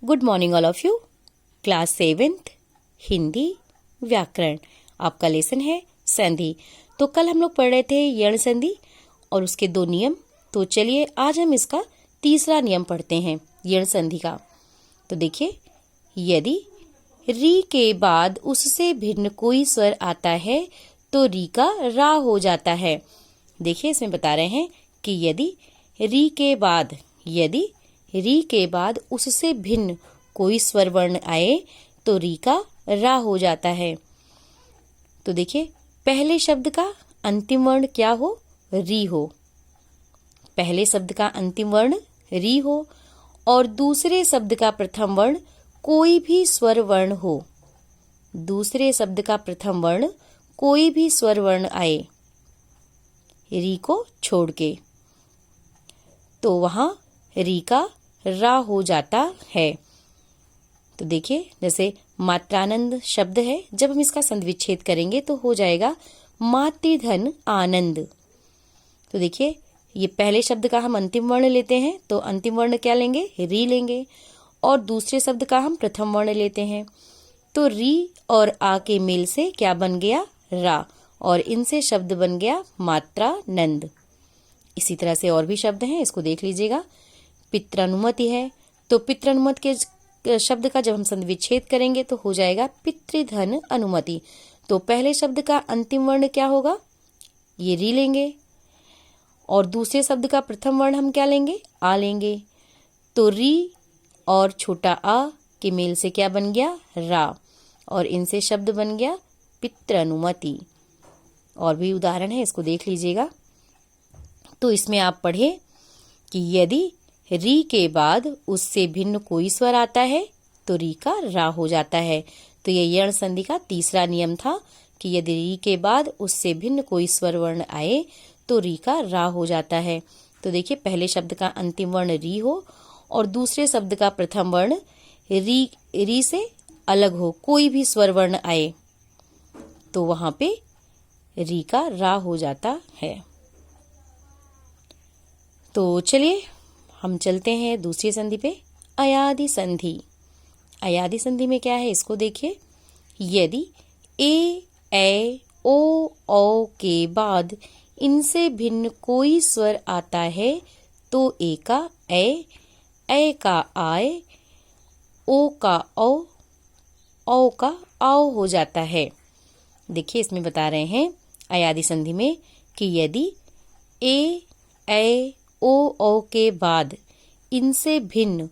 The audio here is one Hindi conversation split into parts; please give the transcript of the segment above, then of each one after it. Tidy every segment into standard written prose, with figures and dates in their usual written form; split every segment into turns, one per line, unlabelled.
Good morning all of you. Class 7th Hindi व्याकरण, आपका लेसन है संधि। तो कल हम लोग पढ़ रहे थे यण संधि और उसके 2 नियम। तो चलिए आज हम इसका तीसरा नियम पढ़ते हैं यण संधि का। तो देखिए, यदि री के बाद उससे भिन्न कोई स्वर आता है तो री का रा हो जाता है। देखिए, इसमें बता रहे हैं कि यदि री के बाद उससे भिन्न कोई स्वर वर्ण आए तो री का रा हो जाता है। तो देखिए, पहले शब्द का अंतिम वर्ण क्या हो? री हो। पहले शब्द का अंतिम वर्ण री हो और दूसरे शब्द का प्रथम वर्ण कोई भी स्वर वर्ण हो। दूसरे शब्द का प्रथम वर्ण कोई भी स्वर वर्ण आए री को छोड़ के, तो वहां री का रा हो जाता है। तो देखिए, जैसे मात्रानंद शब्द है, जब हम इसका संधि विच्छेद करेंगे तो हो जाएगा मातृधन आनंद। तो देखिए, ये पहले शब्द का हम अंतिम वर्ण लेते हैं तो अंतिम वर्ण क्या लेंगे? री लेंगे। और दूसरे शब्द का हम प्रथम वर्ण लेते हैं तो री और आ के मेल से क्या बन गया? रा, और इनसे शब्द बन गया मात्रानंद। इसी तरह से और भी शब्द हैं, इसको देख लीजिएगा। पित्रानुमति है, तो पित्रानुमति के शब्द का जब हम संधि विच्छेद करेंगे तो हो जाएगा पितृधन अनुमति। तो पहले शब्द का अंतिम वर्ण क्या होगा? ये री लेंगे और दूसरे शब्द का प्रथम वर्ण हम क्या लेंगे? आ लेंगे। तो री और छोटा आ के मेल से क्या बन गया? रा, और इनसे शब्द बन गया पित्रानुमति। और भी उदाहरण है, इसको देख लीजिएगा। तो इसमें आप पढ़े कि यदि री के बाद उससे भिन्न कोई स्वर आता है तो री का रा हो जाता है। तो ये यण संधि का तीसरा नियम था कि यदि री के बाद उससे भिन्न कोई स्वर वर्ण आए तो री का रा हो जाता है। तो देखिए, पहले शब्द का अंतिम वर्ण री हो और दूसरे शब्द का प्रथम वर्ण री से अलग हो, कोई भी स्वर वर्ण आए तो वहां पे री का रा हो जाता है। तो चलिए हम चलते हैं दूसरी संधि पे, अयादि संधि। अयादि संधि में क्या है इसको देखिए। यदि ए ओ के बाद इनसे भिन्न कोई स्वर आता है तो ए का ए का आए, ओ का औ का आओ हो जाता है। देखिए, इसमें बता रहे हैं अयादि संधि में कि यदि ए ओ के बाद इनसे भिन्न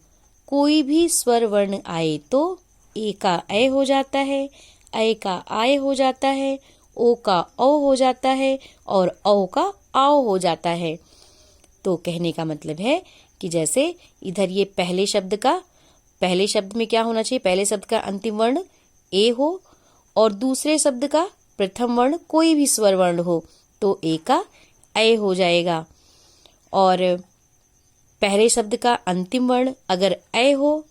कोई भी स्वर वर्ण आए तो ए का ए हो जाता है, ए का आए हो जाता है, ओ का औ हो जाता है और औ का आओ हो जाता है। तो कहने का मतलब है कि जैसे इधर ये पहले शब्द में क्या होना चाहिए? पहले शब्द का अंतिम वर्ण ए हो और दूसरे शब्द का प्रथम वर्ण कोई भी स्वर वर्ण हो तो ए का ए हो जाएगा। और पहले शब्द का अंतिम वर्ण अगर ए हो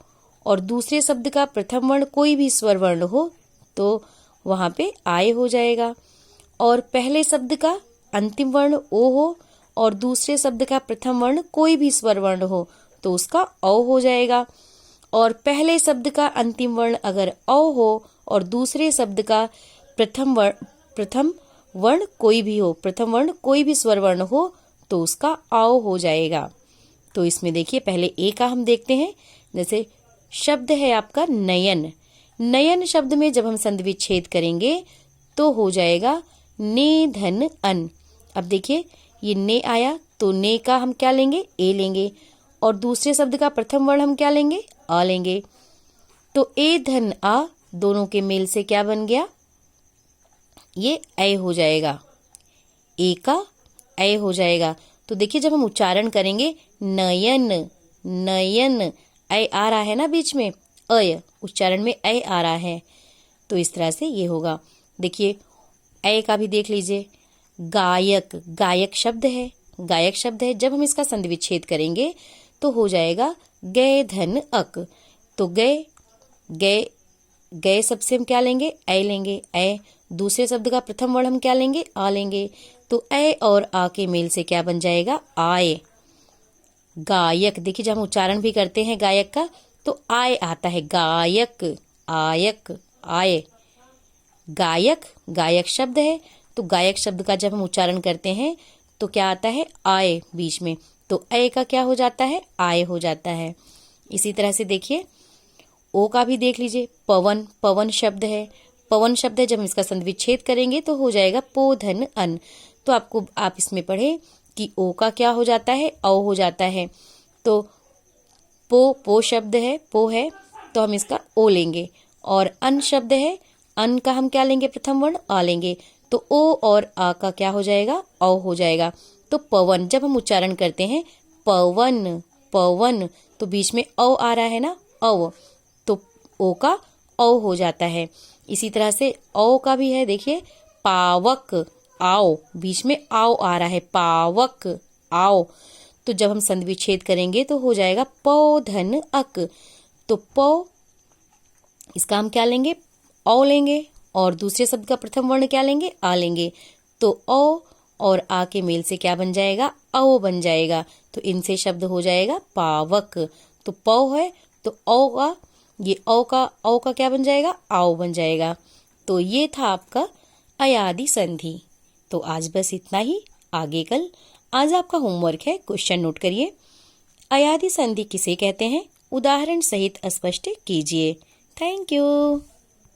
और दूसरे शब्द का प्रथम वर्ण कोई भी स्वर वर्ण हो तो वहां पे आए हो जाएगा। और पहले शब्द का अंतिम वर्ण ओ हो और दूसरे शब्द का प्रथम वर्ण कोई भी स्वर वर्ण हो तो उसका औ हो जाएगा। और पहले शब्द का अंतिम वर्ण अगर औ हो और दूसरे शब्द का प्रथम वर्ण कोई भी स्वर वर्ण हो तो उसका आओ हो जाएगा। तो इसमें देखिए, पहले ए का हम देखते हैं। जैसे शब्द है आपका नयन। नयन शब्द में जब हम संधि विच्छेद करेंगे तो हो जाएगा ने धन अन। अब देखिए, ये ने आया तो ने का हम क्या लेंगे? ए लेंगे और दूसरे शब्द का प्रथम वर्ण हम क्या लेंगे? आ लेंगे। तो ए धन आ दोनों के मेल से क्या बन गया? ये ए हो जाएगा, ए का ए हो जाएगा। तो देखिए, जब हम उच्चारण करेंगे नयन नयन, ए आ रहा है ना बीच में, अय उच्चारण में ए आ रहा है, तो इस तरह से ये होगा। देखिए, ए का भी देख लीजिए। गायक शब्द है, जब हम इसका संधि विच्छेद करेंगे तो हो जाएगा गए धन अक। तो गए सबसे हम क्या लेंगे? ए लेंगे, ए। दूसरे शब्द का प्रथम वर्ण हम क्या लेंगे? आ लेंगे। तो ए और आ के मेल से क्या बन जाएगा? आए। गायक, देखिए जब हम उच्चारण भी करते हैं गायक का तो आय आता है, गायक, आयक, आय। गायक, गायक शब्द है, तो गायक शब्द का जब हम उच्चारण करते हैं तो क्या आता है, आय बीच में, तो अय का क्या हो जाता है, आय हो जाता है। इसी तरह से देखिए ओ का भी देख लीजिए, पवन, पवन शब्द है, पवन शब्द है, जब हम इसका संधि विच्छेद करेंगे तो हो जाएगा पो धन अन। तो आप इसमें पढ़े कि ओ का क्या हो जाता है, औ हो जाता है, तो पो शब्द है, पो है, तो हम इसका ओ लेंगे, और अन शब्द है, अन का हम क्या लेंगे, प्रथम वर्ण आ लेंगे, तो ओ और आ का क्या हो जाएगा, औ हो जाएगा। तो पवन जब हम उच्चारण करते हैं पवन, पवन, तो बीच में औ आ रहा है ना, औ, तो ओ का औ हो जाता है। इसी तरह से औ का भी है, देखिए पावक, आओ, बीच में आओ आ रहा है, पावक, आओ, तो जब हम संधि विच्छेद करेंगे तो हो जाएगा पौ धन अक। तो पौ, इसका हम क्या लेंगे, औ लेंगे, और दूसरे शब्द का प्रथम वर्ण क्या लेंगे, आ लेंगे, तो औ और आ के मेल से क्या बन जाएगा, औ बन जाएगा, तो इनसे शब्द हो जाएगा पावक। तो पौ है, तो औ का, ये औ का क्या बन जाएगा, आओ बन जाएगा। तो ये था आपका अयादि संधि। तो आज बस इतना ही, आगे कल। आज आपका होमवर्क है, क्वेश्चन नोट करिए। अयादि संधि किसे कहते हैं, उदाहरण सहित स्पष्ट कीजिए। Thank you.